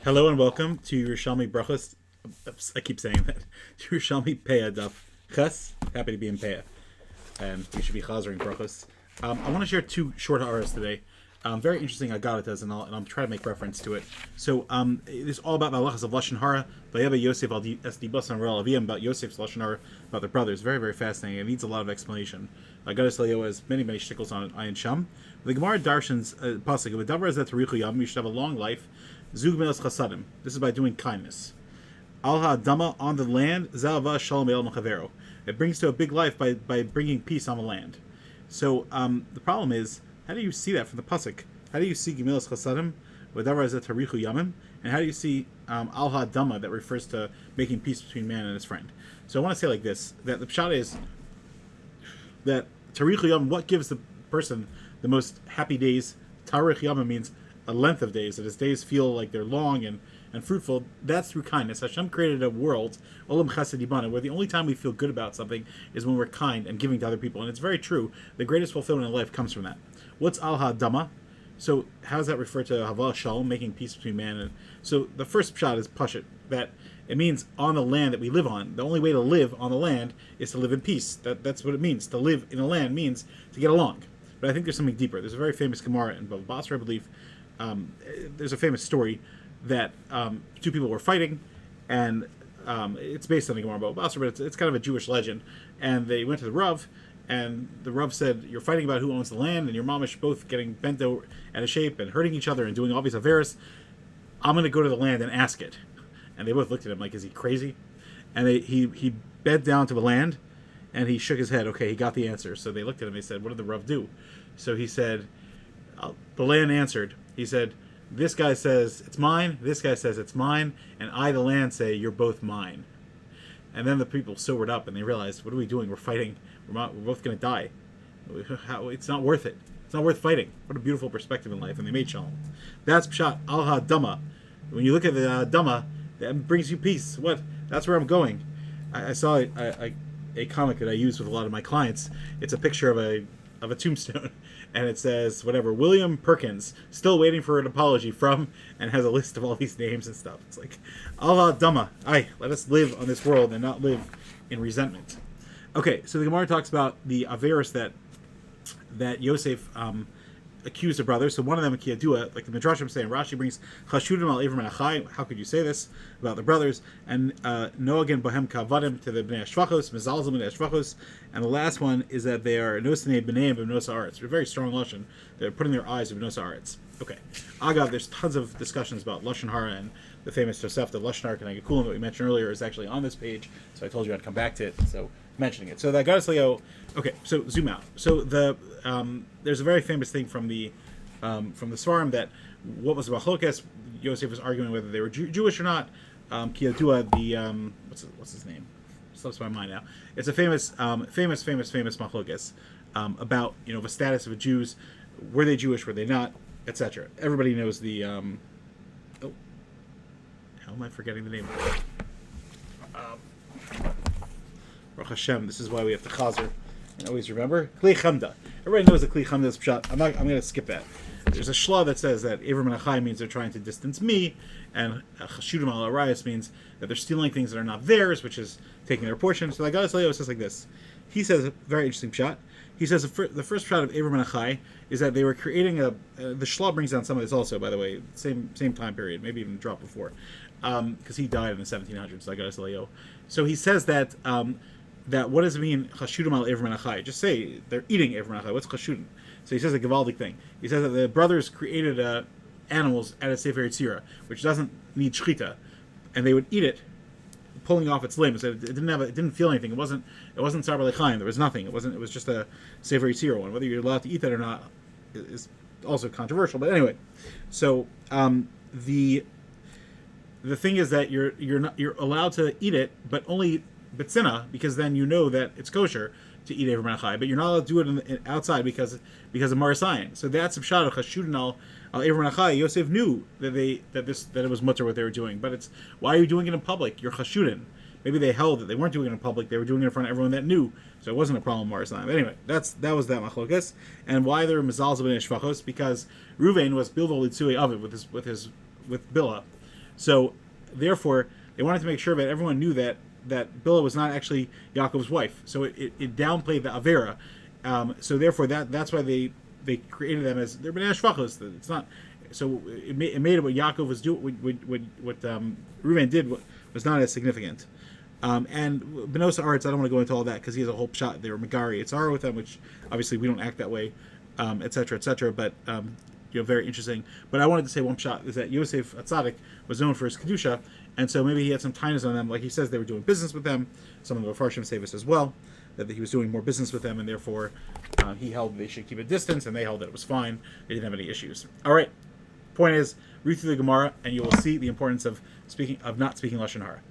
Hello and welcome to Yerushalmi Brachos. I keep saying that. Yerushalmi Peah Daf Ches. Happy to be in Peah. And we should be chazering Brachos. I want to share two short Harahs today. Very interesting Agaritas, and I'll try to make reference to it. So, it's all about the halachas of Lashon Harah. Vayeva Yosef al Dibasan Real Aviyam, about Yosef's Lashon Harah, about the brothers. Very, very fascinating. It needs a lot of explanation. Agaritas Leo has many, many shtickles on it. Ayin Sham. The Gemara Darshan's pasuk of Davar is that Tarichu Yam. You should have a long life. Zug Melas Chasadim. This is by doing kindness. Al Ha'adama, on the land. Zalava Shalom El Machavero. It brings to a big life by bringing peace on the land. So the problem is, how do you see that from the pasuk? How do you see Gemilas Chasadim, whatever is a Tarichu Yamim, and how do you see Al Ha'adama that refers to making peace between man and his friend? So I want to say like this: that the pshat is that Tarichu Yamim, what gives the person the most happy days? Tarich Yamim means a length of days, that his days feel like they're long and fruitful. That's through kindness. Hashem created a world, Olam Chesed Yibana, where the only time we feel good about something is when we're kind and giving to other people. And it's very true. The greatest fulfillment in life comes from that. What's Al Ha'adama? So how does that refer to Hava Shalom, making peace between man and... So the first pshat is Pashut, that it means on the land that we live on. The only way to live on the land is to live in peace. That's what it means. To live in a land means to get along. But I think there's something deeper. There's a very famous Gemara in Bava Basra, I believe. There's a famous story that two people were fighting, and it's based on the Gemara Bava Basra, but it's kind of a Jewish legend. And they went to the Rav, and the Rav said, "You're fighting about who owns the land, and your mamish both getting bent out of shape and hurting each other and doing all these averis. I'm going to go to the land and ask it." And they both looked at him like, "Is he crazy?" And he bent down to the land, and he shook his head. Okay, he got the answer. So they looked at him. They said, "What did the Rav do?" So he said, the land answered. He said, "This guy says it's mine, this guy says it's mine, and I, the land, say you're both mine." And then the people sobered up and they realized, what are we doing? We're fighting. We're both going to die. It's not worth it. It's not worth fighting. What a beautiful perspective in life. And they made shalom. That's pshat al ha'adama. When you look at the dama, that brings you peace. What? That's where I'm going. I saw a comic that I use with a lot of my clients. It's a picture of a tombstone, and it says whatever, William Perkins, still waiting for an apology from, and has a list of all these names and stuff. It's like, Allah Dhamma, let us live on this world and not live in resentment. Okay, so the Gemara talks about the Averis that Yosef accused a brother. So one of them, Kiyadua, like the Midrashim saying, Rashi brings Chashudim al Ivrim Achai. How could you say this about the brothers? And Noagan Bohem Kavadim to the Bnei Shvachos, Mizalzim Bnei Shvachos. And the last one is that they are Nosnei B'neim B'nosa Aretz. They're very strong Lashon. They're putting their eyes in B'nosa Aretz. Okay. Agav, there's tons of discussions about Lashon Harah, and the famous Yosef, the Lashon Harah Keneged that we mentioned earlier, is actually on this page. So I told you I'd come back to it. So mentioning it. So that Gadas Leo. Okay, so zoom out. So there's a very famous thing from the Svarim that what was about Machlokes. Yosef was arguing whether they were Jewish or not. Kiyadua, the what's his name? Slips my mind now. It's a famous Machlokes about the status of the Jews. Were they Jewish? Were they not? Etc. Everybody knows the. How am I forgetting the name? Baruch Hashem. This is why we have to chazer and always remember Kli Chamda. Everybody knows the Kli Chamda's pshat. I'm going to skip that. There's a shla that says that Ivrim and Achai means they're trying to distance me, and Chashudim al Arayas means that they're stealing things that are not theirs, which is taking their portion. So the Gadas Leo says like this. He says a very interesting pshat. He says the first pshat of Ivrim and Achai is that they were creating the shla brings down some of this also, by the way, same time period, maybe even drop before, because he died in the 1700s. So Gadas Leo. So he says that. That what does it mean? Chashudim al Ivrim and Achai. Just say they're eating Ivrim and Achai. What's chashudim? So he says a Gavaldic thing. He says that the brothers created animals at a Sefer Yetzirah, which doesn't need shchita, and they would eat it, pulling off its limbs. It didn't feel anything. It wasn't Sarba Lechaim. There was nothing. It was just a Sefer Yetzirah one. Whether you're allowed to eat that or not is also controversial. But anyway, so the thing is that you're allowed to eat it, but only B'tzina, because then you know that it's kosher to eat Ivrim and Achai, but you're not allowed to do it outside because of Marasayan. So that's a pshat of Chashudin al Ivrim and Achai. Yosef knew that it was mutter what they were doing, but it's, why are you doing it in public? You're Chashudin. Maybe they held that they weren't doing it in public; they were doing it in front of everyone that knew, so it wasn't a problem with Marasayan. But anyway, that was that Machlokes. And why they're Mizalzim Bnei Shvachos? Because Ruvain was Bilvo Litzui of it with Bilhah. So therefore, they wanted to make sure that everyone knew that Bilhah was not actually Yaakov's wife. So it downplayed the Avera. So therefore, that's why they created them as they're Bnei Shvachos. It's not. So it made it what Yaakov was doing. What Reuven did was not as significant. And Benos Arts, I don't want to go into all that because he has a whole shot. They were Megari. It's Harah with them, which obviously we don't act that way, etc., etc. But very interesting. But I wanted to say one shot is that Yosef HaTzaddik was known for his kedusha, and so maybe he had some tightness on them. Like he says, they were doing business with them. Some of the Farshim say this as well, that he was doing more business with them, and therefore he held they should keep a distance, and they held that it was fine. They didn't have any issues. All right. Point is, read through the Gemara, and you will see the importance of not speaking Lashon Hara.